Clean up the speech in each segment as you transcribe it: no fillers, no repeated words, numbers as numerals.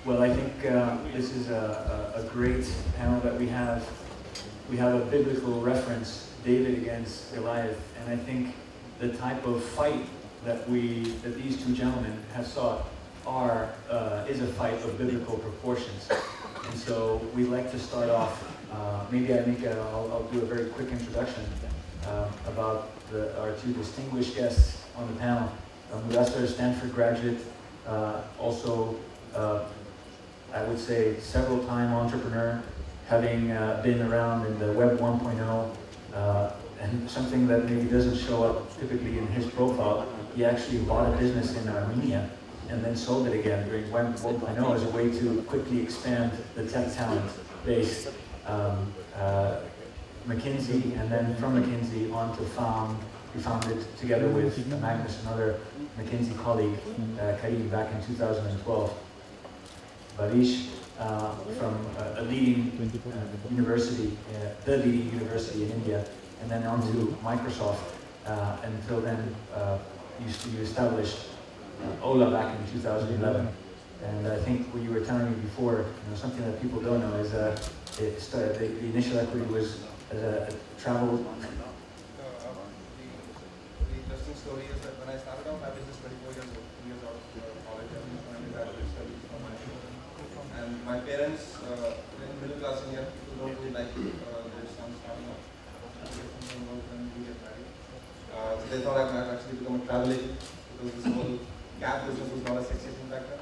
Well, I think this is a great panel that we have. We have a biblical reference, David against Goliath, and I think the type of fight that these two gentlemen have sought is a fight of biblical proportions. And so we'd like to start off. Maybe I'll do a very quick introduction about our two distinguished guests on the panel. Mudassir, Stanford graduate, also I would say several-time entrepreneur, having been around in the Web 1.0, and something that maybe doesn't show up typically in his profile. He actually bought a business in Armenia and then sold it again during Web 1.0 as a way to quickly expand the tech talent base. McKinsey, and then from McKinsey on to we founded together with Magnus, another McKinsey colleague, Careem, back in 2012. Bhavish, from a leading university, the leading university in India, and then on to Microsoft. Until then, you established Ola back in 2011. And I think what you were telling me before, something that people don't know is the initial equity was a travel. The interesting story is that when I started off, I was just 24 years out of college. I was trying to graduate studies from my school. And my parents, in middle class India, who don't really like their son starting off. When we get married. So they thought I might actually become a travel agent because this whole cab business was not a sexy thing back then.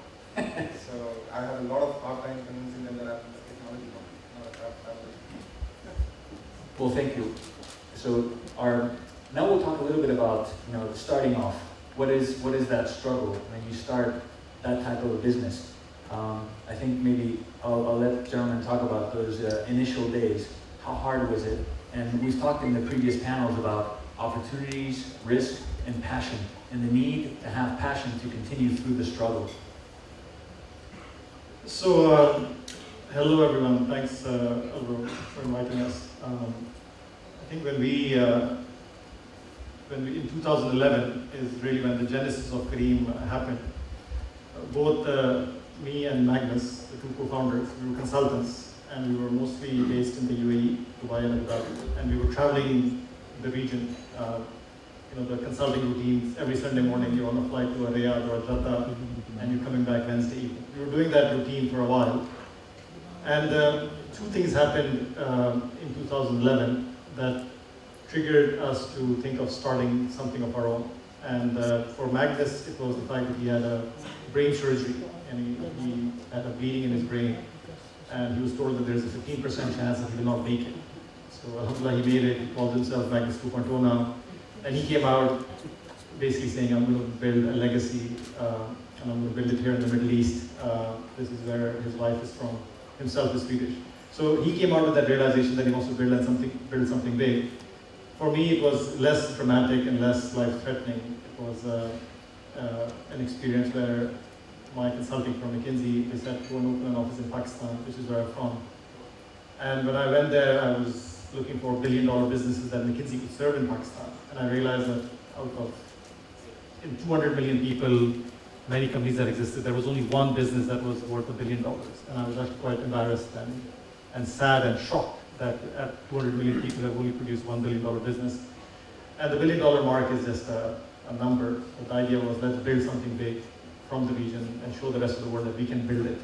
So I had a lot of hard time convincing them that I'm a technology company, not a travel agent. Well, thank you. So now we'll talk a little bit about starting off. What is that struggle when you start that type of a business? I think maybe I'll let gentlemen talk about those initial days. How hard was it? And we've talked in the previous panels about opportunities, risk, and passion, and the need to have passion to continue through the struggle. So, hello everyone. Thanks, Alvaro, for inviting us. I think when we in 2011 is really when the genesis of Careem happened. Both me and Magnus, the two co-founders, we were consultants, and we were mostly based in the UAE, Dubai and Abu Dhabi, and we were traveling the region. The consulting routines, every Sunday morning you're on a flight to a Riyadh or a Jeddah, and you're coming back Wednesday evening. We were doing that routine for a while. And two things happened in 2011 that triggered us to think of starting something of our own. And for Magnus, it was the fact that he had a brain surgery, and he had a bleeding in his brain. And he was told that there's a 15% chance that he will not make it. So alhamdulillah, he made it. He calls himself Magnus 2.0 now. And he came out basically saying, I'm going to build a legacy, and I'm going to build it here in the Middle East. This is where his wife is from. Himself is Swedish. So he came out with that realization that he wants to build something big. For me, it was less dramatic and less life-threatening. It was an experience where my consulting firm, McKinsey, they said, go and open an office in Pakistan, which is where I'm from. And when I went there, I was looking for billion-dollar businesses that McKinsey could serve in Pakistan. And I realized that in 200 million people, many companies that existed, there was only one business that was worth $1 billion. And I was actually quite embarrassed and sad and shocked that at 200 million people have only produced $1 billion business. And the $1 billion mark is just a number. But the idea was, let's build something big from the region and show the rest of the world that we can build it.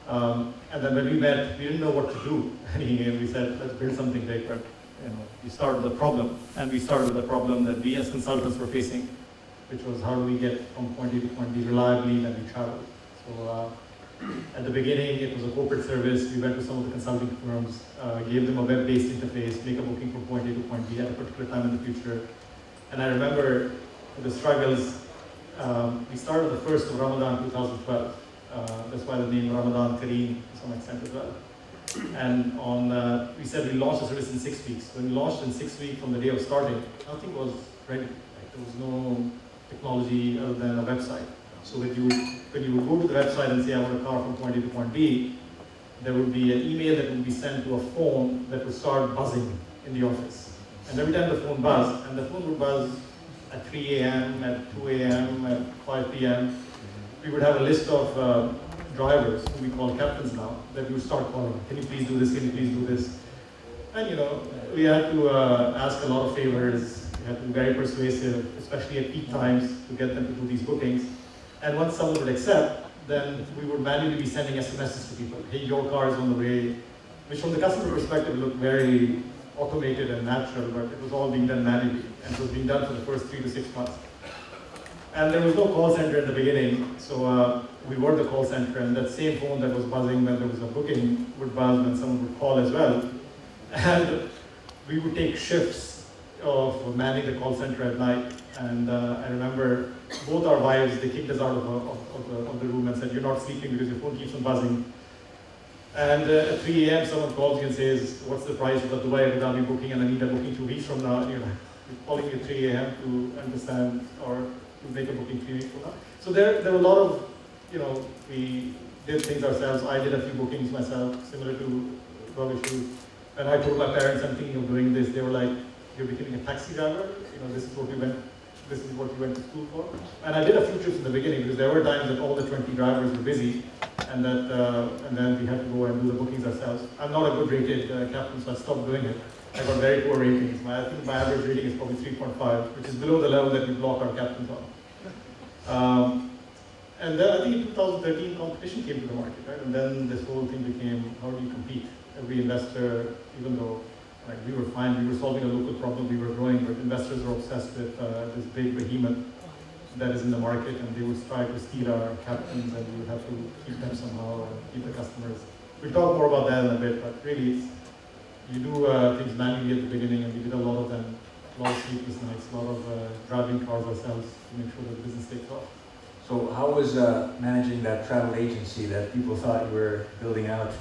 And then when we met, we didn't know what to do. And we said, let's build something big. But we started with a problem. And we started with a problem that we as consultants were facing, which was how do we get from point A to point B reliably when we travel. So at the beginning, it was a corporate service. We went to some of the consulting firms, gave them a web-based interface, make a booking from point A to point B at a particular time in the future. And I remember the struggles. We started the 1st of Ramadan 2012. That's why the name Ramadan Careem to some extent as well. And we said we launched the service in 6 weeks. When we launched in 6 weeks from the day of starting, nothing was ready. There was no technology other than a website. So when you would go to the website and say, I want a car from point A to point B, there would be an email that would be sent to a phone that would start buzzing in the office. And every time the phone buzzed, and the phone would buzz at 3 a.m., at 2 a.m., at 5 p.m., we would have a list of drivers, who we call captains now, that we would start calling. Can you please do this? Can you please do this? And we had to ask a lot of favors. We had to be very persuasive, especially at peak times, to get them to do these bookings. And once someone would accept, then we would manually be sending SMSs to people. Hey, your car is on the way, which from the customer perspective looked very automated and natural, but it was all being done manually, and it was being done for the first 3 to 6 months. And there was no call center in the beginning, so we were the call center, and that same phone that was buzzing when there was a booking would buzz when someone would call as well. And we would take shifts of manning the call center at night. And I remember both our wives, they kicked us out of the room and said, you're not sleeping because your phone keeps on buzzing. And at 3 a.m. someone calls you and says, what's the price of the Dubai Abu Dhabi booking, and I need a booking 2 weeks from now. And you're calling at 3 a.m. to understand or to make a booking 3 weeks from now. So there were a lot of, we did things ourselves. I did a few bookings myself, similar to Bhavish. When I told my parents I'm thinking of doing this, they were like, you're becoming a taxi driver? This is what you went to school for? And I did a few trips in the beginning because there were times that all the 20 drivers were busy, and then we had to go and do the bookings ourselves. I'm not a good rated captain, so I stopped doing it. I got very poor ratings. I think my average rating is probably 3.5, which is below the level that we block our captains on. And then I think in 2013, competition came to the market, right? And then this whole thing became, how do you compete? Every investor, even though we were fine, we were solving a local problem, we were growing, but investors were obsessed with this big behemoth that is in the market, and they would try to steal our captains, and we would have to keep them somehow and keep the customers. We'll talk more about that in a bit, but really, you do things manually at the beginning, and we did a lot of them, a lot of sleepless nights, a lot of driving cars ourselves to make sure that the business takes off. So how was managing that travel agency that people thought you were building out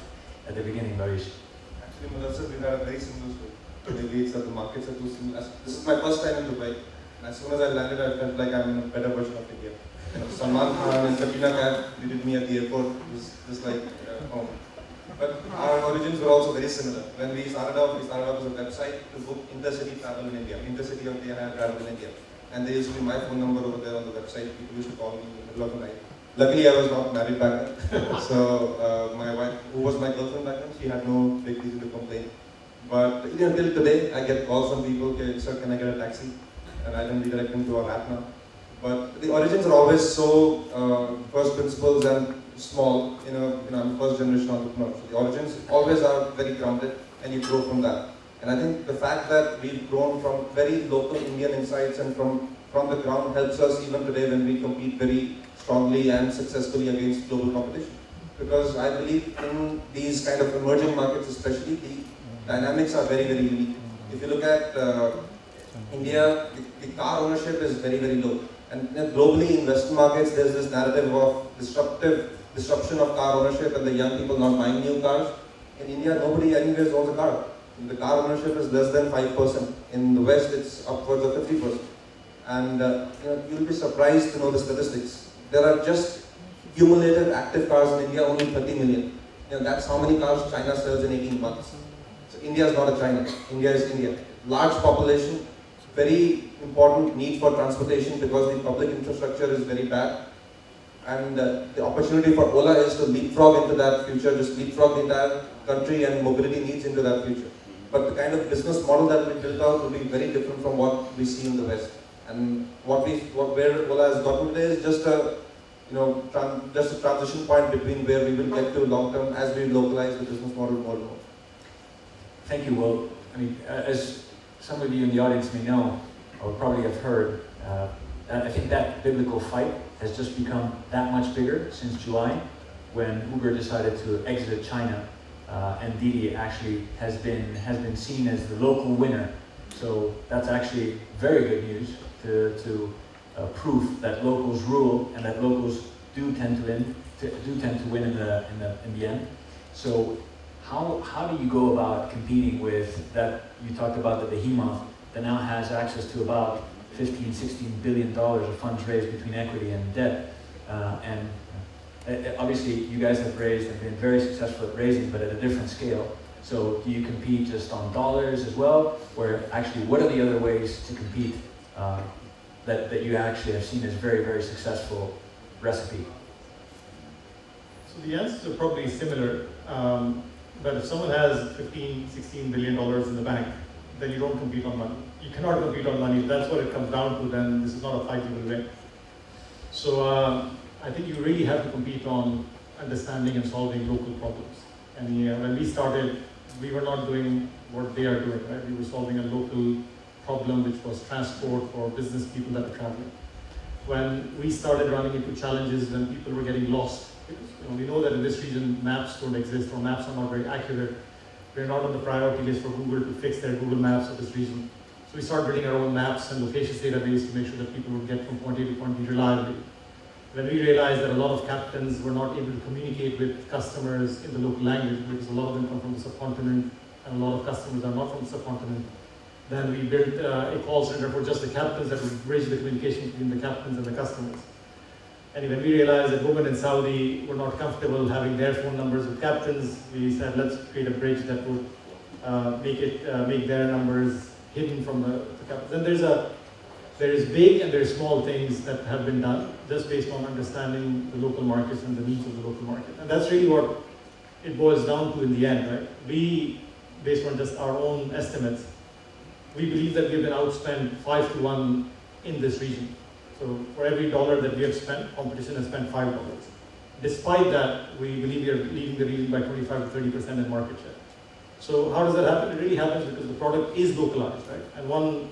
at the beginning, Bhavish? Actually, Mudassir, we had a very similar story. Maybe it's that the markets are too similar. This is my first time in Dubai. As soon as I landed, I felt like I'm in a better version of India. Salman Khan and Katrina Kaif greeted me at the airport. It was just like home. But our origins were also very similar. When we started off as a website to book intercity travel in India, intercity of the travel in India. And there used to be my phone number over there on the website. People used to call me in the middle of the night. Luckily, I was not married back then. So my wife, who was my girlfriend back then, she had no big reason to complain. But till today, I get calls from people, okay, sir, can I get a taxi? And I then redirect them to our app now. But the origins are always so first principles and small. I'm a first generation entrepreneur. So the origins always are very grounded, and you grow from that. And I think the fact that we've grown from very local Indian insights and from the ground helps us even today when we compete very strongly and successfully against global competition. Because I believe in these kind of emerging markets especially, the dynamics are very, very unique. If you look at India, the car ownership is very, very low. And globally in Western markets, there's this narrative of disruption of car ownership and the young people not buying new cars. In India, nobody anyways owns a car. The car ownership is less than 5%. In the West, it's upwards of 50%. And you'll be surprised to know the statistics. There are just cumulative active cars in India, only 30 million. That's how many cars China sells in 18 months. So India is not a China. India is India. Large population, very important need for transportation because the public infrastructure is very bad. And the opportunity for Ola is to leapfrog into that future, just leapfrog the entire country and mobility needs into that future. But the kind of business model that we built out will be very different from what we see in the West. And where Ola has gotten today is just a transition point between where we will get to long term as we localize the business model more and more. Thank you. Well, as some of you in the audience may know, or probably have heard, I think that biblical fight has just become that much bigger since July, when Uber decided to exit China, and Didi actually has been seen as the local winner. So that's actually very good news to proof that locals rule and that locals do tend to win in the end. So how do you go about competing with that? You talked about the behemoth that now has access to about $15–16 billion of funds raised between equity and debt, and obviously you guys have raised and been very successful at raising, but at a different scale. So do you compete just on dollars as well, or actually what are the other ways to compete that you actually have seen as very, very successful recipe? So the answers are probably similar, but if someone has $15, $16 billion in the bank, then you don't compete on money. You cannot compete on money. If that's what it comes down to, then this is not a fight you will win. So I think you really have to compete on understanding and solving local problems. And when we started, we were not doing what they are doing, right? We were solving a local problem, which was transport for business people that are traveling. When we started running into challenges when people were getting lost, because we know that in this region maps don't exist or maps are not very accurate. We're not on the priority list for Google to fix their Google Maps of this region. So we started building our own maps and locations database to make sure that people would get from point A to point B reliably. When we realized that a lot of captains were not able to communicate with customers in the local language because a lot of them come from the subcontinent and a lot of customers are not from the subcontinent, then we built a call center for just the captains that would bridge the communication between the captains and the customers. And when we realized that women in Saudi were not comfortable having their phone numbers with captains, we said let's create a bridge that would make their numbers hidden from the captains. And there is big and there is small things that have been done just based on understanding the local markets and the needs of the local market. And that's really what it boils down to in the end, right? We, based on just our own estimates, we believe that we've been outspent 5 to 1 in this region. So for every dollar that we have spent, competition has spent $5. Despite that, we believe we are leading the region by 25 to 30% in market share. So how does that happen? It really happens because the product is localized, right? And one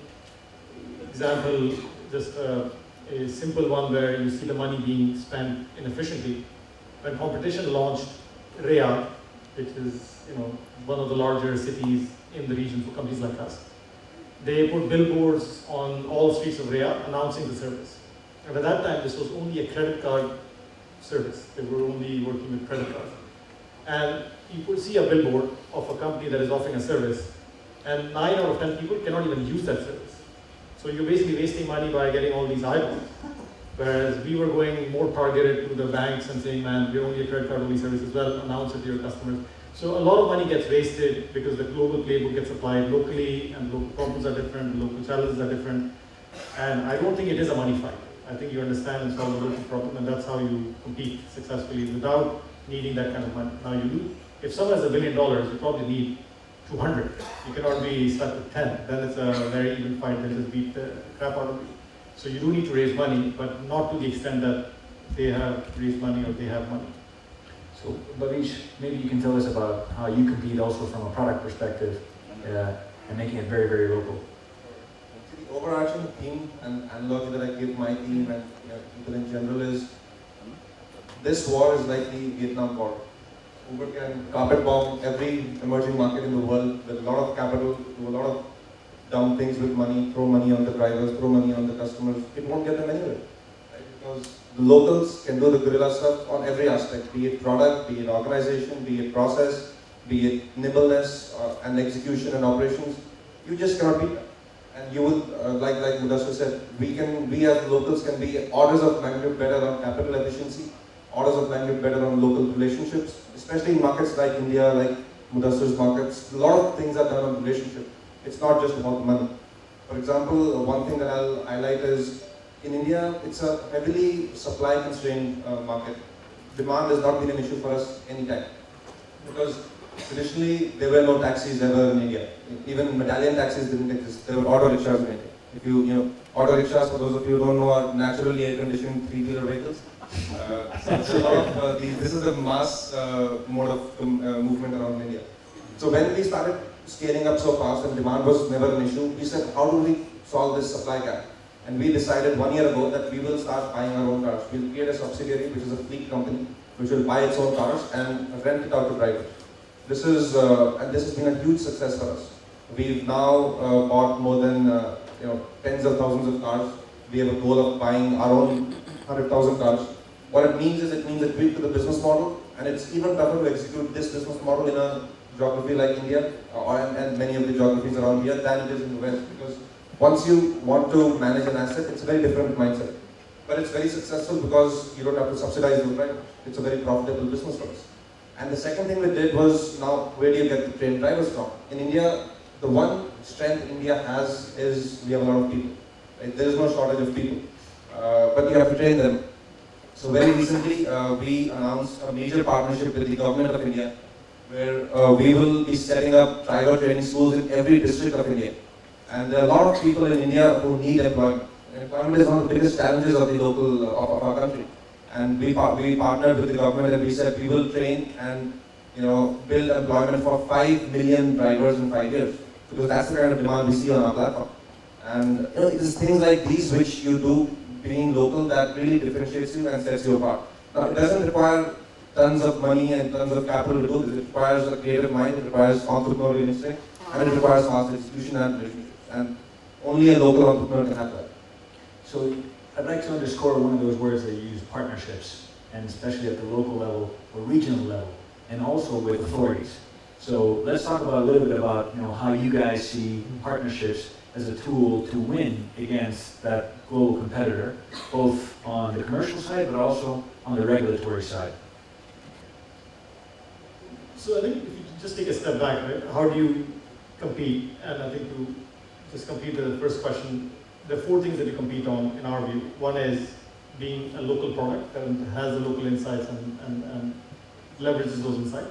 example, just a simple one where you see the money being spent inefficiently. When competition launched Riyadh, which is one of the larger cities in the region for companies like us, they put billboards on all streets of Riyadh announcing the service. And at that time, this was only a credit card service. They were only working with credit cards. And you could see a billboard of a company that is offering a service, and 9 out of 10 people cannot even use that service. So you're basically wasting money by getting all these eyeballs. Whereas we were going more targeted to the banks and saying, man, we're only a credit card only service as well, announce it to your customers. So a lot of money gets wasted because the global playbook gets applied locally, and local problems are different, local challenges are different. And I don't think it is a money fight. I think you understand and solve the local problem, and that's how you compete successfully without needing that kind of money. Now if someone has $1 billion, you probably need 200. You cannot be stuck with 10. Then it's a very even fight that just beat the crap out of you. So you do need to raise money, but not to the extent that they have raised money or they have money. So Bhavish, maybe you can tell us about how you compete also from a product perspective and making it very, very local. The overarching theme and analogy that I give my team and people in general is this war is like the Vietnam War. Uber can carpet bomb every emerging market in the world with a lot of capital, do a lot of dumb things with money, throw money on the drivers, throw money on the customers. It won't get them anywhere, right? Because the locals can do the guerrilla stuff on every aspect, be it product, be it organization, be it process, be it nimbleness and execution and operations. You just cannot beat that. And you will, like Mudassir said, we as locals can be orders of magnitude better on capital efficiency, orders of magnitude better on local relationships, especially in markets like India, like Mudassir's markets. A lot of things are done on relationship. It's not just about money. For example, one thing that I'll highlight is, in India, it's a heavily supply constrained market. Demand has not been an issue for us anytime. Because traditionally, there were no taxis ever in India. Even medallion taxis didn't exist. There were auto rickshaws in India. If auto rickshaws, for those of you who don't know, are naturally air-conditioned three-wheeler vehicles. So a lot of this is the mass mode of movement around India. So when we started scaling up so fast and demand was never an issue, we said, how do we solve this supply gap? And we decided 1 year ago that we will start buying our own cars. We'll create a subsidiary, which is a fleet company, which will buy its own cars and rent it out to drivers. This has been a huge success for us. We've now bought more than tens of thousands of cars. We have a goal of buying our own 100,000 cars. What it means is a tweak to the business model, and it's even tougher to execute this business model in a geography like India and many of the geographies around here than it is in the West, because once you want to manage an asset, it's a very different mindset. But it's very successful because you don't have to subsidize the driver. It's a very profitable business for us. And the second thing we did was, now where do you get the trained drivers from? In India, the one strength India has is we have a lot of people. Right? There is no shortage of people, but you have to train them. So very recently, we announced a major partnership with the government of India, where we will be setting up driver training schools in every district of India. And there are a lot of people in India who need employment. Employment is one of the biggest challenges of the local of our country. And we partnered with the government and we said we will train and build employment for 5 million drivers in 5 years, because that's the kind of demand we see on our platform. And it is things like these which you do being local that really differentiates you and sets you apart. Now, it doesn't require tons of money and tons of capital to do this. It requires a creative mind, it requires entrepreneurial instinct, and it requires fast execution and relationships. And only a local entrepreneur can have that. So I'd like to underscore one of those words that you use, partnerships, and especially at the local level or regional level, and also with authorities. So let's talk about a little bit about how you guys see partnerships as a tool to win against that global competitor, both on the commercial side but also on the regulatory side. So I think if you just take a step back, right? How do you compete? And I think to just compete with the first question, there are 4 things that you compete on in our view. One is being a local product that has the local insights and leverages those insights.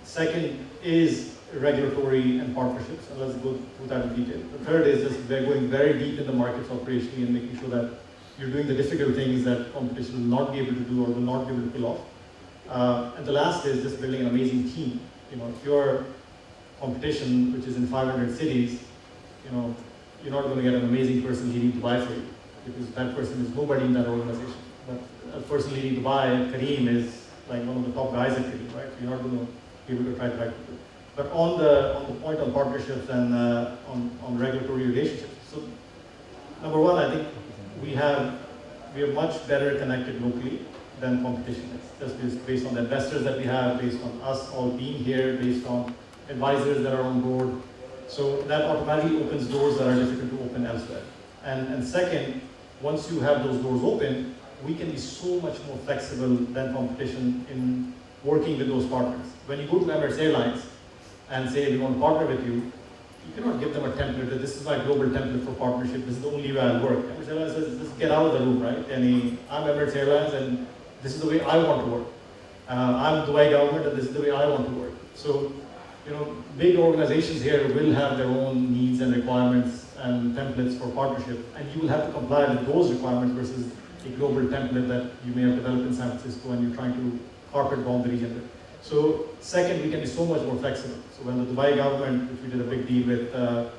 Second is regulatory and partnerships, and let's go through that in detail. The third is just they're going very deep in the markets operationally and making sure that you're doing the difficult things that competition will not be able to do or will not be able to pull off. And the last is just building an amazing team. If your competition, which is in 500 cities, you're not going to get an amazing person leading Dubai for you, because that person is nobody in that organization. But a person leading Dubai, Careem, is like one of the top guys at Careem, right? You're not going to be able to try to track people. But on the point on partnerships and on regulatory relationships, so number one, I think we are much better connected locally than competition is. Just based on the investors that we have, based on us all being here, based on advisors that are on board. So that automatically opens doors that are difficult to open elsewhere. And second, once you have those doors open, we can be so much more flexible than competition in working with those partners. When you go to Emirates Airlines and say we want to partner with you, you cannot give them a template that this is my global template for partnership, this is the only way I'll work. Emirates Airlines says, just get out of the room, right? I'm Emirates Airlines and this is the way I want to work. I'm the Dubai government and this is the way I want to work. So, big organizations here will have their own needs and requirements and templates for partnership, and you will have to comply with those requirements versus a global template that you may have developed in San Francisco and you're trying to carpet bomb the region with. So second, we can be so much more flexible. So when the Dubai government, which we did a big deal with a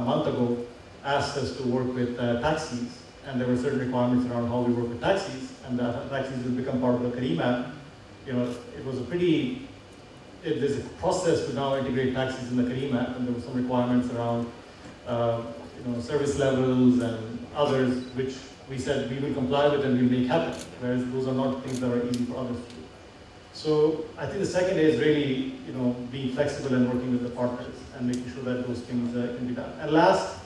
month ago, asked us to work with taxis, and there were certain requirements around how we work with taxis, and taxis will become part of the Careem app. It was there's a process to now integrate taxis in the Careem app, and there were some requirements around service levels and others, which we said we will comply with and we'll make happen, whereas those are not things that are easy for others to do. So I think the second is really, being flexible and working with the partners and making sure that those things can be done. And last,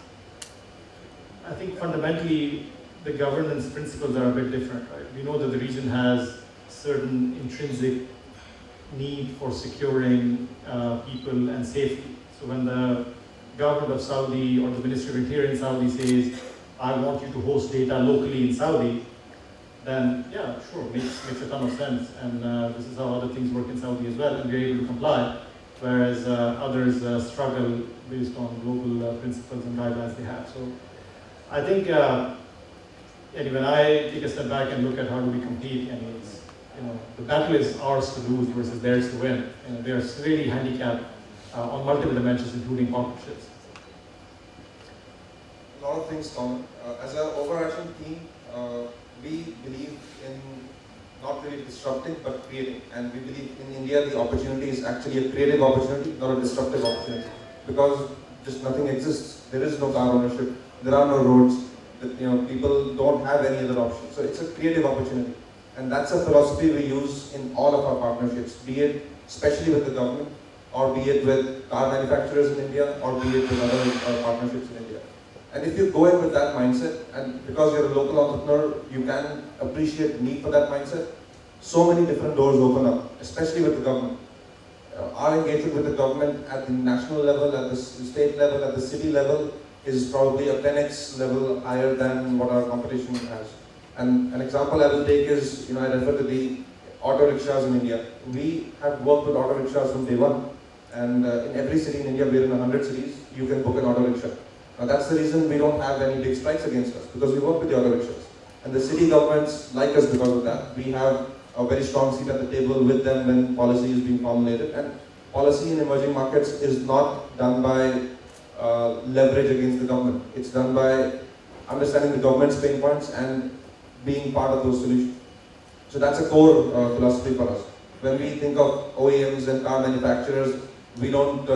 I think fundamentally the governance principles are a bit different, right? We know that the region has certain intrinsic need for securing people and safety. So when the government of Saudi or the Ministry of Interior in Saudi says, I want you to host data locally in Saudi, then yeah, sure, makes a ton of sense. And this is how other things work in Saudi as well, and we're able to comply, whereas others struggle based on global principles and guidelines they have. So I think, when I take a step back and look at how do we compete, it's, the battle is ours to lose versus theirs to win. They are severely handicapped on multiple dimensions, including partnerships. A lot of things common. As an overarching team, we believe in not really disrupting but creating. And we believe in India the opportunity is actually a creative opportunity, not a disruptive opportunity. Because just nothing exists. There is no car ownership. There are no roads. People don't have any other option. So it's a creative opportunity. And that's a philosophy we use in all of our partnerships, be it especially with the government, or be it with car manufacturers in India, or be it with other partnerships in India. And if you go in with that mindset, and because you're a local entrepreneur, you can appreciate the need for that mindset, so many different doors open up, especially with the government. Our engagement with the government at the national level, at the state level, at the city level, is probably a 10x level higher than what our competition has. And an example I will take is, I refer to the auto rickshaws in India. We have worked with auto rickshaws from day one. And in every city in India, we're in 100 cities, you can book an auto rickshaw. Now that's the reason we don't have any big strikes against us, because we work with the auto rickshaws. And the city governments like us because of that. We have a very strong seat at the table with them when policy is being formulated. And policy in emerging markets is not done by leverage against the government. It's done by understanding the government's pain points and being part of those solutions. So that's a core philosophy for us. When we think of OEMs and car manufacturers, we don't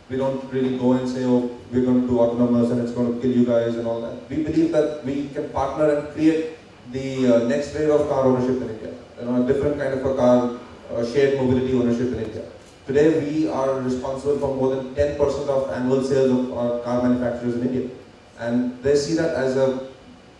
really go and say, oh, we're going to do autonomous and it's going to kill you guys and all that. We believe that we can partner and create the next wave of car ownership in India. A different kind of a car, shared mobility ownership in India. Today, we are responsible for more than 10% of annual sales of our car manufacturers in India. And they see that as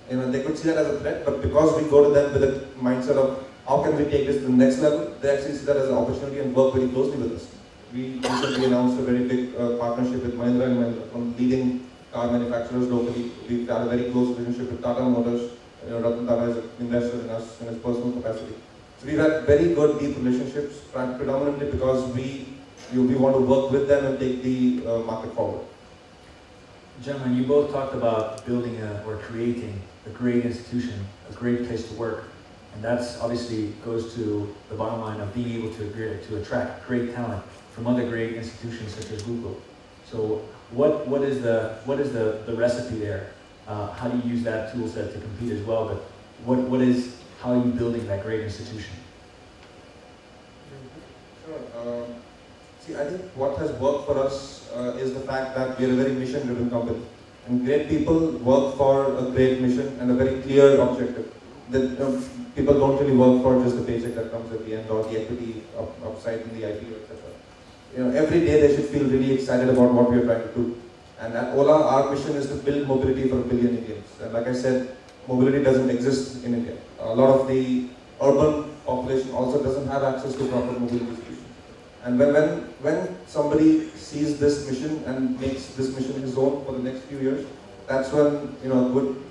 they could see that as a threat, but because we go to them with a mindset of how can we take this to the next level, they actually see that as an opportunity and work very closely with us. We recently announced a very big partnership with Mahindra and Mahindra, from leading car manufacturers locally. We've had a very close relationship with Tata Motors. Ratan Tata is an investor in us in his personal capacity. So we've had very good, deep relationships, predominantly because we want to work with them and take the market forward. Gentlemen, you both talked about building or creating a great institution, a great place to work. And that's obviously goes to the bottom line of being able to attract great talent from other great institutions such as Google. So what is the recipe there? How do you use that tool set to compete as well? But how are you building that great institution? Sure. See, I think what has worked for us is the fact that we are a very mission-driven company. And great people work for a great mission and a very clear objective. That people don't really work for just the paycheck that comes at the end or the equity upside in the IPO, etc. Every day they should feel really excited about what we are trying to do. And at Ola, our mission is to build mobility for 1 billion Indians. And like I said, mobility doesn't exist in India. A lot of the urban population also doesn't have access to proper mobility solutions. And when somebody sees this mission and makes this mission his own for the next few years, that's when a good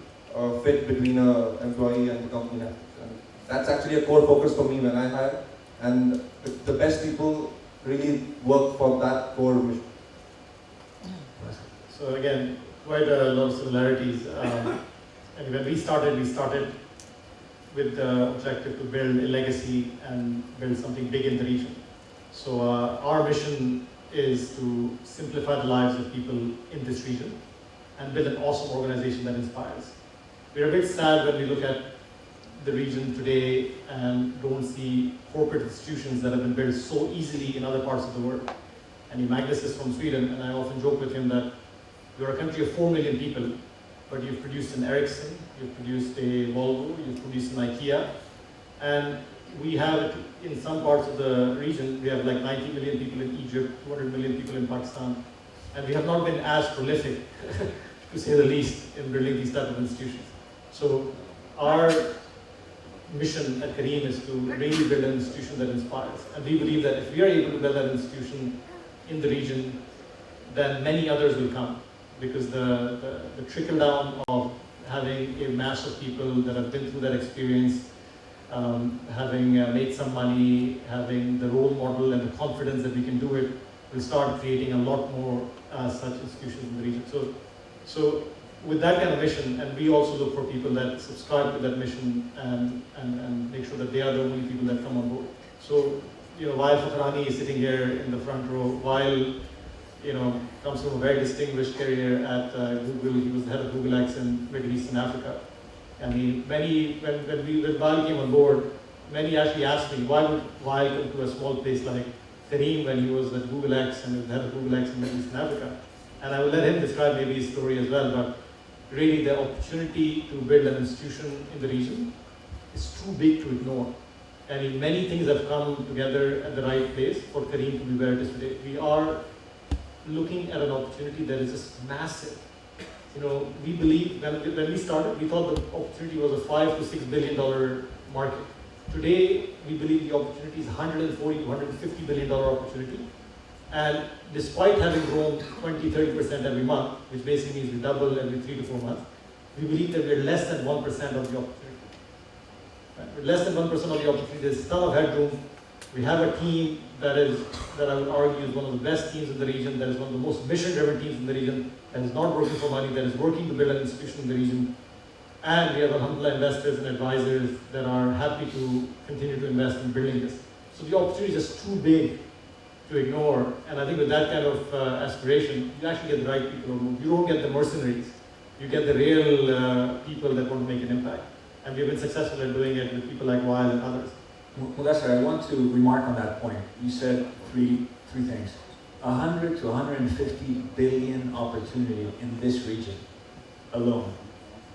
fit between an employee and the company happens. And that's actually a core focus for me when I hire. And the best people really work for that core mission. So again, quite a lot of similarities. And when we started with the objective to build a legacy and build something big in the region. So our mission is to simplify the lives of people in this region and build an awesome organization that inspires. We're a bit sad when we look at the region today and don't see corporate institutions that have been built so easily in other parts of the world. And Magnus is from Sweden, and I often joke with him that you're a country of 4 million people, but you've produced an Ericsson, you've produced a Volvo, you've produced an IKEA, and we have, in some parts of the region, we have like 90 million people in Egypt, 200 million people in Pakistan, and we have not been as prolific, to say the least, in building these type of institutions. So our mission at Careem is to really build an institution that inspires. And we believe that if we are able to build that institution in the region, then many others will come. Because the trickle down of having a mass of people that have been through that experience, having made some money, having the role model and the confidence that we can do it, will start creating a lot more such institutions in the region. So with that kind of mission, and we also look for people that subscribe to that mission and make sure that they are the only people that come on board. So, while Fakhrani is sitting here in the front row, while comes from a very distinguished career at Google. He was the head of Google X in Middle East and Africa. And when Val came on board, many actually asked me, why would Val come to a small place like Careem when he was at Google X and was the head of Google X in Middle East and Africa? And I will let him describe maybe his story as well, but really the opportunity to build an institution in the region is too big to ignore. And many things have come together at the right place for Careem to be where it is today. We are looking at an opportunity that is just massive. We believe when we started, we thought the opportunity was a $5 to $6 billion market. Today, we believe the opportunity is $140 to $150 billion opportunity. And despite having grown 20-30% every month, which basically means we double every 3 to 4 months, we believe that we're less than 1% of the opportunity. Right? With less than 1% of the opportunity, there's a ton of headroom. We have a team that I would argue is one of the best teams in the region, that is one of the most mission-driven teams in the region, that is not working for money, that is working to build an institution in the region. And we have alhamdulillah investors and advisors that are happy to continue to invest in building this. So the opportunity is just too big to ignore. And I think with that kind of aspiration, you actually get the right people on board. You don't get the mercenaries. You get the real people that want to make an impact. And we've been successful in doing it with people like Weil and others. Mudassir, I want to remark on that point. You said three things. 100 to 150 billion opportunity in this region alone.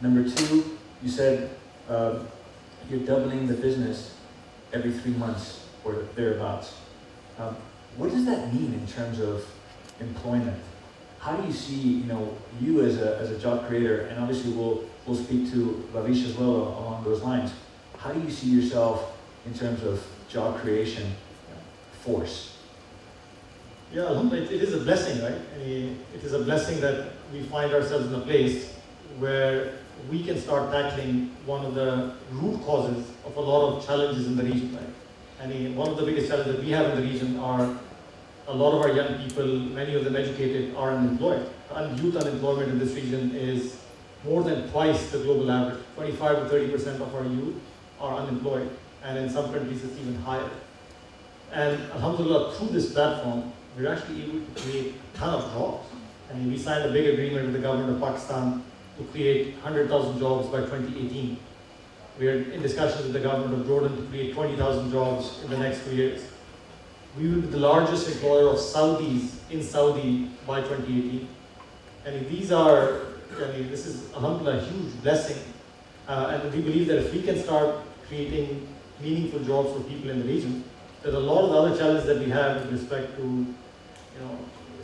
Number two, you said you're doubling the business every 3 months or thereabouts. What does that mean in terms of employment? How do you see, you as a job creator, and obviously we'll speak to Bhavish as well along those lines. How do you see yourself in terms of job creation force? Yeah, alhamdulillah, it is a blessing, right? It is a blessing that we find ourselves in a place where we can start tackling one of the root causes of a lot of challenges in the region, right? One of the biggest challenges that we have in the region are a lot of our young people, many of them educated, are unemployed. Youth unemployment in this region is more than twice the global average. 25 to 30% of our youth are unemployed, and in some countries it's even higher. And alhamdulillah, through this platform, we're actually able to create a ton of jobs. We signed a big agreement with the government of Pakistan to create 100,000 jobs by 2018. We are in discussions with the government of Jordan to create 20,000 jobs in the next 2 years. We will be the largest employer of Saudis in Saudi by 2018. This is alhamdulillah a huge blessing. And we believe that if we can start creating meaningful jobs for people in the region, that a lot of the other challenges that we have with respect to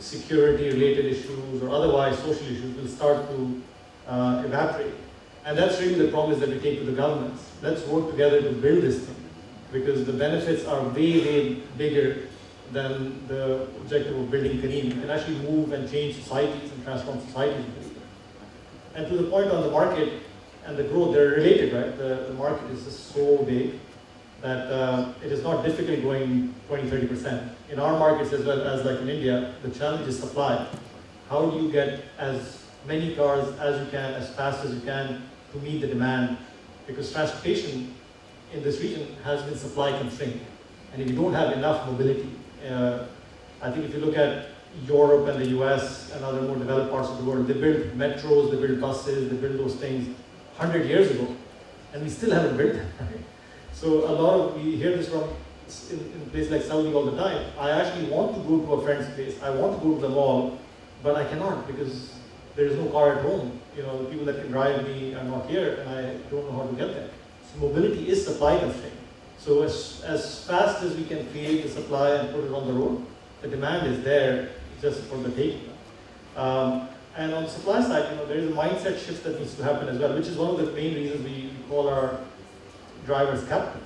security related issues or otherwise social issues will start to evaporate. And that's really the promise that we take to the governments. Let's work together to build this thing, because the benefits are way, way bigger than the objective of building Careem. You can actually move and change societies and transform societies. And to the point on the market and the growth, they're related, right? The market is just so big that it is not difficult going 20-30%. In our markets as well as like in India, the challenge is supply. How do you get as many cars as you can, as fast as you can to meet the demand? Because transportation in this region has been supply constrained. And if you don't have enough mobility, I think if you look at Europe and the US and other more developed parts of the world, they built metros, they built buses, they built those things 100 years ago, and we still haven't built them. So we hear this from in places like Saudi all the time. I actually want to go to a friend's place, I want to go to the mall, but I cannot because there is no car at home. The people that can drive me are not here, and I don't know how to get there. So mobility is supply constrained. So as fast as we can create the supply and put it on the road, the demand is there just for the taking. And on the supply side, there is a mindset shift that needs to happen as well, which is one of the main reasons we call our drivers captains.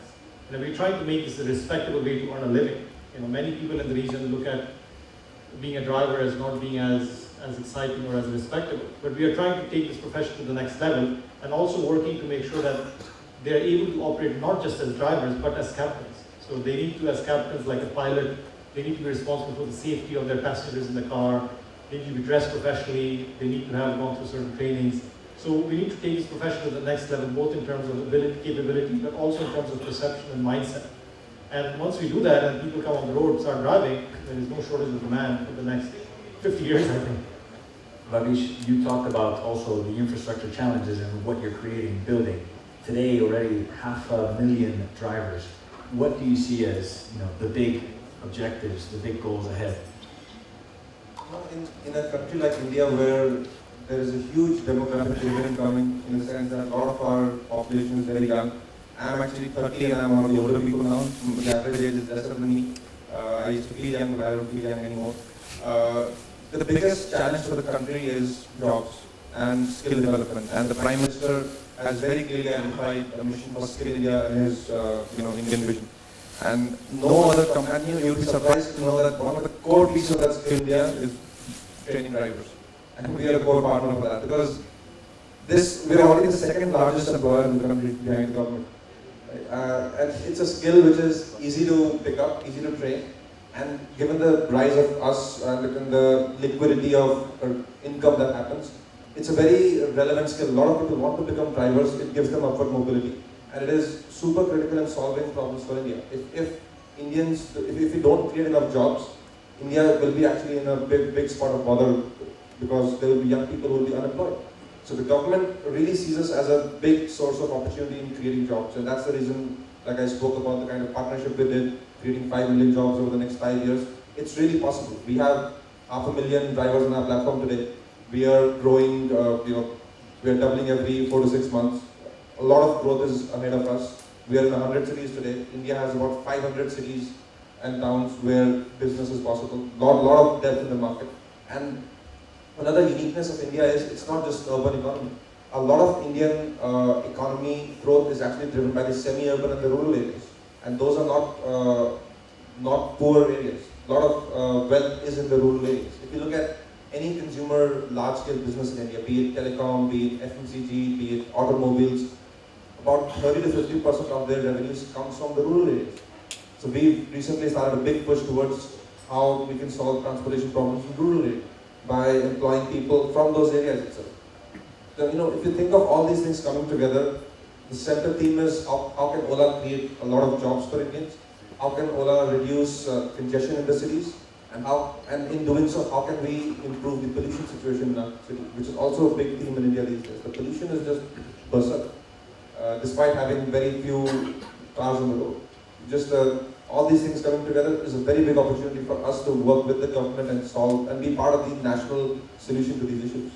We're trying to make this a respectable way to earn a living. Many people in the region look at being a driver as not being as exciting or as respectable. But we are trying to take this profession to the next level and also working to make sure that they are able to operate not just as drivers, but as captains. So they need to, as captains, like a pilot, they need to be responsible for the safety of their passengers in the car. They need to be dressed professionally. They need to have gone through certain trainings. So we need to take this profession to the next level, both in terms of ability, capability, but also in terms of perception and mindset. And once we do that and people come on the road and start driving, there is no shortage of demand for the next 50 years, I think. Bhavish, you talked about also the infrastructure challenges and what you're creating, building. Today, already 500,000 drivers. What do you see as the big objectives, the big goals ahead? In a country like India, where there is a huge demographic dividend coming, in the sense that a lot of our population is very young. I'm actually 30 and I'm one of the older people now. The average age is lesser than me. I used to feel young, but I don't feel young anymore. The biggest challenge for the country is jobs and skill development. And the Prime Minister has very clearly identified a mission for Skill India in his Indian vision. And no other company, you'll be surprised to know that one of the core pieces of that Skill India is training drivers. And we are a core partner for that, because we're already the second largest employer in the country behind the government. And it's a skill which is easy to pick up, easy to train, and given the rise of us and the liquidity of income that happens, it's a very relevant skill. A lot of people want to become drivers. It gives them upward mobility, and it is super critical in solving problems for India. If we don't create enough jobs, India will be actually in a big spot of bother, because there will be young people who will be unemployed. So the government really sees us as a big source of opportunity in creating jobs, and that's the reason, like I spoke about, the kind of partnership we did, creating 5 million jobs over the next 5 years. It's really possible. We have 500,000 drivers on our platform today. We are growing, we are doubling every 4 to 6 months. A lot of growth is ahead of us. We are in 100 cities today. India has about 500 cities and towns where business is possible. Lot of depth in the market. And another uniqueness of India is it's not just urban economy. A lot of Indian economy growth is actually driven by the semi-urban and the rural areas. And those are not poor areas. A lot of wealth is in the rural areas. If you look at any consumer large-scale business in India, be it telecom, be it FMCG, be it automobiles, about 30 to 50% of their revenues comes from the rural areas. So we've recently started a big push towards how we can solve transportation problems in rural areas by employing people from those areas itself. So, if you think of all these things coming together, the center theme is how can Ola create a lot of jobs for Indians? How can Ola reduce congestion in the cities? And in doing so, how can we improve the pollution situation in our city, which is also a big theme in India these days. The pollution is just berserk, despite having very few cars on the road. Just all these things coming together is a very big opportunity for us to work with the government and solve and be part of the national solution to these issues.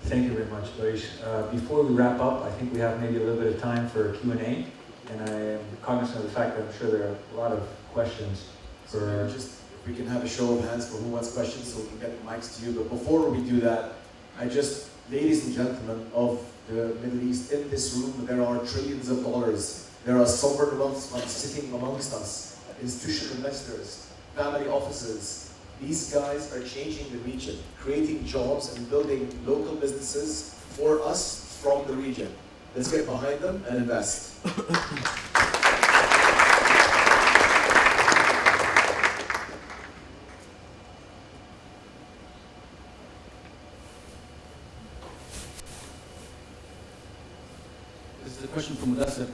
Thank you very much, Bhavish. Before we wrap up, I think we have maybe a little bit of time for Q&A, and I am cognizant of the fact that I'm sure there are a lot of questions. Just if we can have a show of hands for who wants questions so we can get the mics to you. But before we do that, ladies and gentlemen of the Middle East, in this room there are trillions of dollars. There are sovereign wealth funds sitting amongst us, institutional investors, family offices. These guys are changing the region, creating jobs and building local businesses for us from the region. Let's get behind them and invest. This is a question from Mudassir.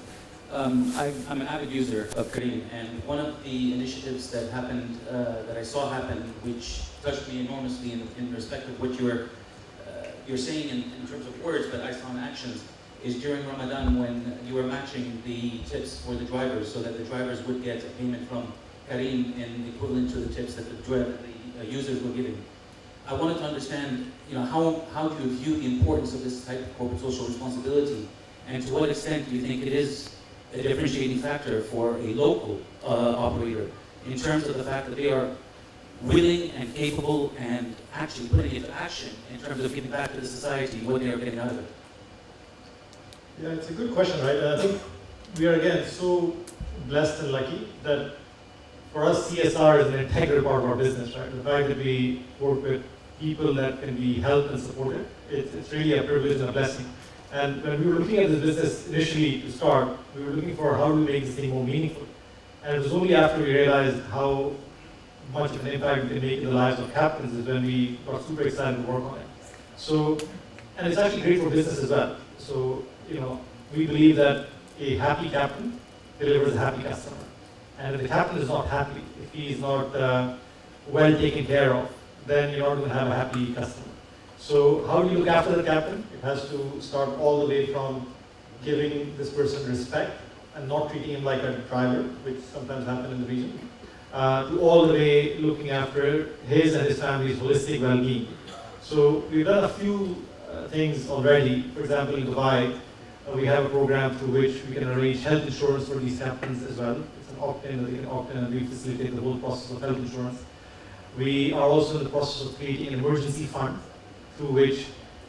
I'm an avid user of Careem, and one of the initiatives that happened, that I saw happen, which touched me enormously in respect of what you're saying in terms of words, but I saw in actions, is during Ramadan when you were matching the tips for the drivers so that the drivers would get a payment from Careem in equivalent to the tips that the users were giving. I wanted to understand, how do you view the importance of this type of corporate social responsibility, and to what extent do you think it is a differentiating factor for a local operator in terms of the fact that they are willing and capable and actually putting into action in terms of giving back to the society what they are getting out of it? Yeah, it's a good question, right? I think we are again so blessed and lucky that for us CSR is an integral part of our business, right? The fact that we work with people that can be helped and supported, it's really a privilege and a blessing. And when we were looking at this business initially to start, we were looking for how to make this thing more meaningful. And it was only after we realized how much of an impact we can make in the lives of captains is when we got super excited to work on it. So, and it's actually great for business as well. So, we believe that a happy captain delivers a happy customer. And if the captain is not happy, if he is not well taken care of, then you're not going to have a happy customer. So how do you look after the captain? It has to start all the way from giving this person respect and not treating him like a driver, which sometimes happens in the region, to all the way looking after his and his family's holistic well-being. So we've done a few things already. For example, in Dubai, we have a program through which we can arrange health insurance for these captains as well. It's an opt-in, they can opt in and we facilitate the whole process of health insurance. We are also in the process of creating an emergency fund through which,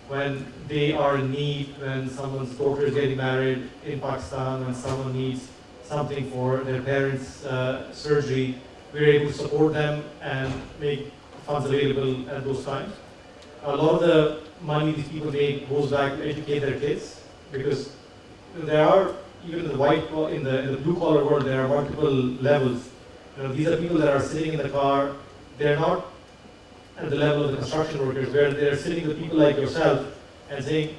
when they are in need, when someone's daughter is getting married in Pakistan, when someone needs something for their parents' surgery, we're able to support them and make funds available at those times. A lot of the money these people make goes back to educate their kids, because there are even in the in the blue collar world, there are multiple levels. These are people that are sitting in the car. They're not at the level of the construction workers, where they're sitting with people like yourself and saying,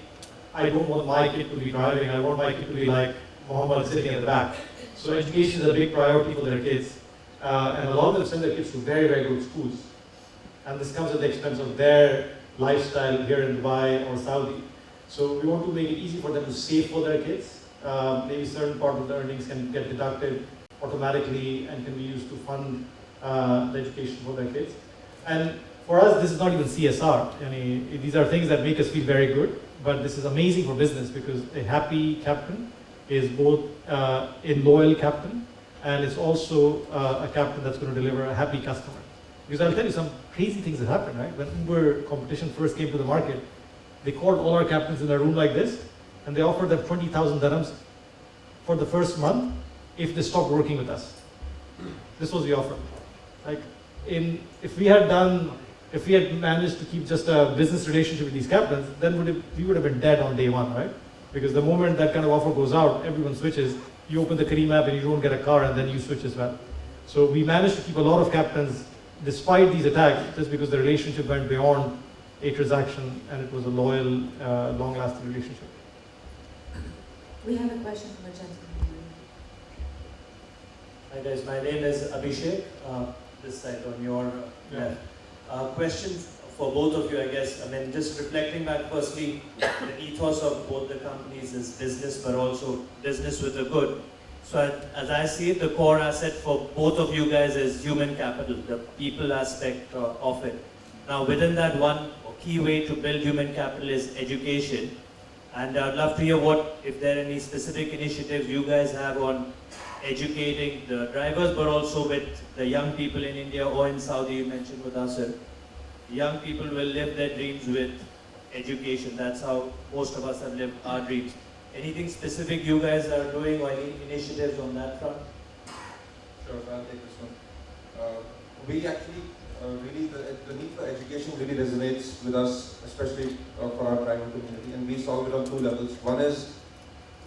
I don't want my kid to be driving, I want my kid to be like Muhammad sitting at the back. So education is a big priority for their kids. And a lot of them send their kids to very, very good schools. And this comes at the expense of their lifestyle here in Dubai or Saudi. So we want to make it easy for them to save for their kids. Maybe certain part of the earnings can get deducted automatically and can be used to fund the education for their kids. And for us, this is not even CSR. I mean, these are things that make us feel very good, but this is amazing for business because a happy captain is both a loyal captain and it's also a captain that's going to deliver a happy customer. Because I'll tell you some crazy things that happened, right? When Uber competition first came to the market, they called all our captains in a room like this and they offered them 20,000 dirhams for the first month if they stopped working with us. This was the offer. Like, if we had managed to keep just a business relationship with these captains, then we would have been dead on day one, right? Because the moment that kind of offer goes out, everyone switches. You open the Careem app and you don't get a car and then you switch as well. So we managed to keep a lot of captains despite these attacks, just because the relationship went beyond a transaction and it was a loyal, long-lasting relationship. We have a question from a gentleman. Hi guys, my name is Abhishek, this side on your left. Question for both of you, I guess. I mean, just reflecting back, firstly, the ethos of both the companies is business, but also business with a good. So as I see it, the core asset for both of you guys is human capital, the people aspect of it. Now within that, one key way to build human capital is education. And I'd love to hear if there are any specific initiatives you guys have on educating the drivers, but also with the young people in India or in Saudi. You mentioned Mudassir. Young people will live their dreams with education. That's how most of us have lived our dreams. Anything specific you guys are doing or any initiatives on that front? Sure, I'll take this one. We actually, really, the need for education really resonates with us, especially for our driver community, and we solve it on two levels. One is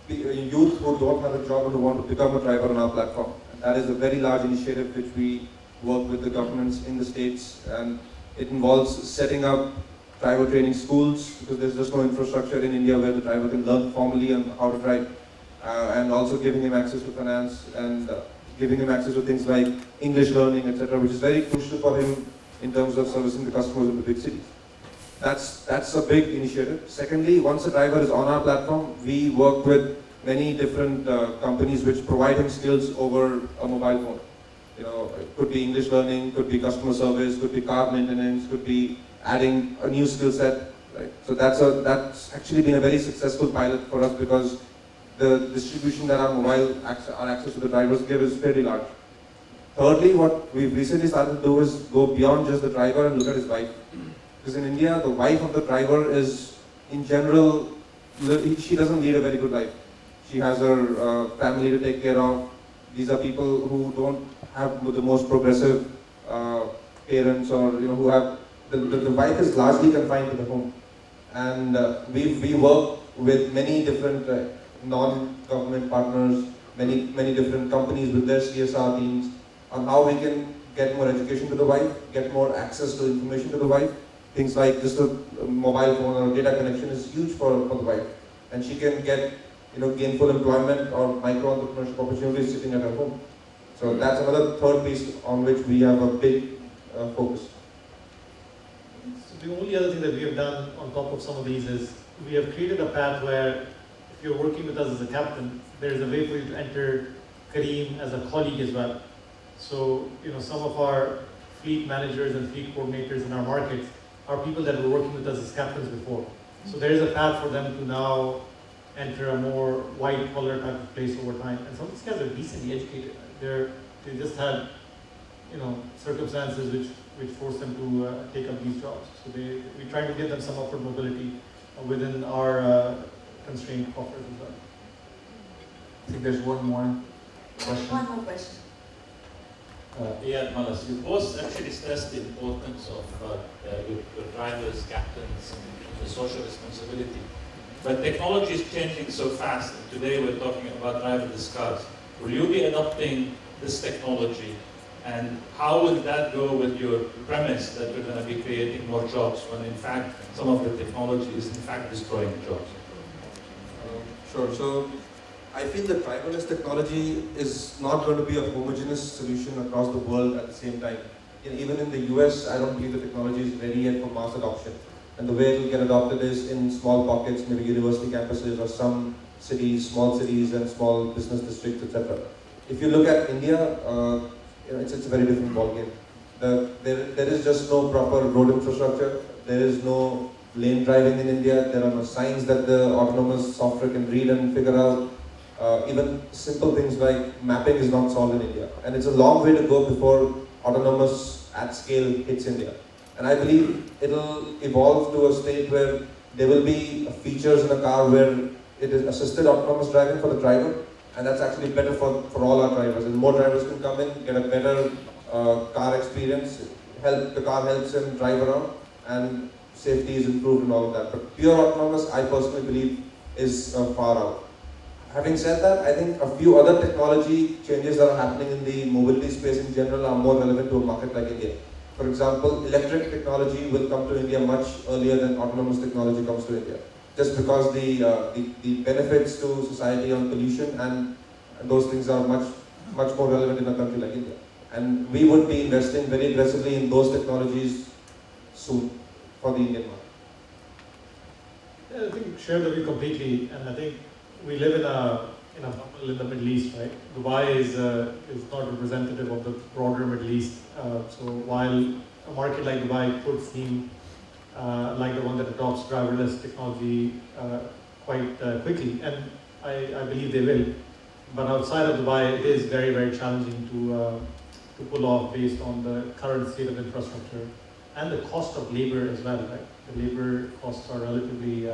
youth who don't have a job and who want to become a driver on our platform. And that is a very large initiative which we work with the governments in the states, and it involves setting up driver training schools, because there's just no infrastructure in India where the driver can learn formally on how to drive, and also giving him access to finance and giving him access to things like English learning, etc., which is very crucial for him in terms of servicing the customers in the big cities. That's a big initiative. Secondly, once a driver is on our platform, we work with many different companies which provide him skills over a mobile phone. You know, it could be English learning, could be customer service, could be car maintenance, could be adding a new skill set. Right? So that's actually been a very successful pilot for us, because the distribution that our access to the drivers give is fairly large. Thirdly, what we've recently started to do is go beyond just the driver and look at his wife. Because in India, the wife of the driver is, in general, she doesn't lead a very good life. She has her family to take care of. These are people who don't have the most progressive parents, or who have the wife is largely confined to the home. And we work with many different non-government partners, many different companies with their CSR teams on how we can get more education to the wife, get more access to information to the wife. Things like just a mobile phone or data connection is huge for the wife, and she can get gainful employment or micro entrepreneurship opportunities sitting at her home. So that's another third piece on which we have a big focus. So the only other thing that we have done on top of some of these is we have created a path where if you're working with us as a captain, there is a way for you to enter Careem as a colleague as well. So some of our fleet managers and fleet coordinators in our markets are people that were working with us as captains before. So there is a path for them to now enter a more white-collar type of place over time. And some of these guys are decently educated. They just had, circumstances which forced them to take up these jobs. So we try to give them some upward mobility within our constrained coffers as well. I think there's one more question. One more question. Yeah, Malas, you both actually stressed the importance of your drivers, captains, and the social responsibility. But technology is changing so fast, and today we're talking about driverless cars. Will you be adopting this technology? And how will that go with your premise that we're going to be creating more jobs when in fact some of the technology is in fact destroying jobs? Sure. So I feel that driverless technology is not going to be a homogeneous solution across the world at the same time. Even in the US, I don't believe the technology is ready yet for mass adoption. And the way it will get adopted is in small pockets, maybe university campuses or some cities, small cities and small business districts, etc. If you look at India, it's a very different ballgame. There is just no proper road infrastructure. There is no lane driving in India. There are no signs that the autonomous software can read and figure out. Even simple things like mapping is not solved in India. And it's a long way to go before autonomous at scale hits India. And I believe it'll evolve to a state where there will be features in a car where it is assisted autonomous driving for the driver, and that's actually better for all our drivers. And more drivers can come in, get a better car experience, the car helps him drive around, and safety is improved and all of that. But pure autonomous, I personally believe, is far out. Having said that, I think a few other technology changes that are happening in the mobility space in general are more relevant to a market like India. For example, electric technology will come to India much earlier than autonomous technology comes to India. Just because the benefits to society on pollution and those things are much more relevant in a country like India. And we would be investing very aggressively in those technologies soon for the Indian market. Yeah, I think share the view completely, and I think we live in a bubble in the Middle East, right? Dubai is not representative of the broader Middle East. So while a market like Dubai could seem like the one that adopts driverless technology quite quickly, and I believe they will. But outside of Dubai, it is very, very challenging to pull off based on the current state of infrastructure and the cost of labor as well, right? The labor costs are relatively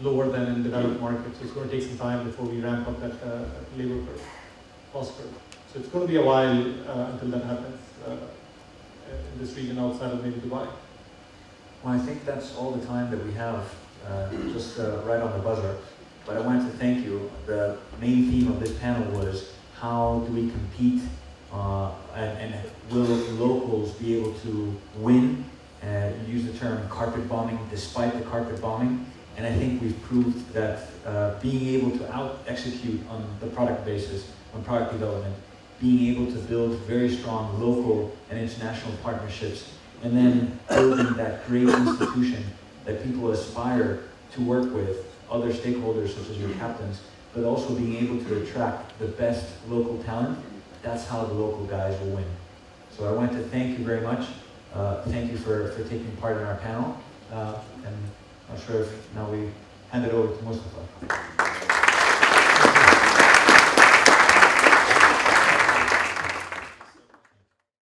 lower than in developed markets. So it's going to take some time before we ramp up that labor curve, cost curve. So it's going to be a while until that happens in this region outside of maybe Dubai. Well, I think that's all the time that we have, just right on the buzzer. But I wanted to thank you. The main theme of this panel was how do we compete and will locals be able to win? You use the term carpet bombing despite the carpet bombing. And I think we've proved that being able to out-execute on the product basis, on product development, being able to build very strong local and international partnerships, and then building that great institution that people aspire to work with, other stakeholders such as your captains, but also being able to attract the best local talent, that's how the local guys will win. So I want to thank you very much. Thank you for taking part in our panel. And I'm not sure if now we hand it over to Mustafa.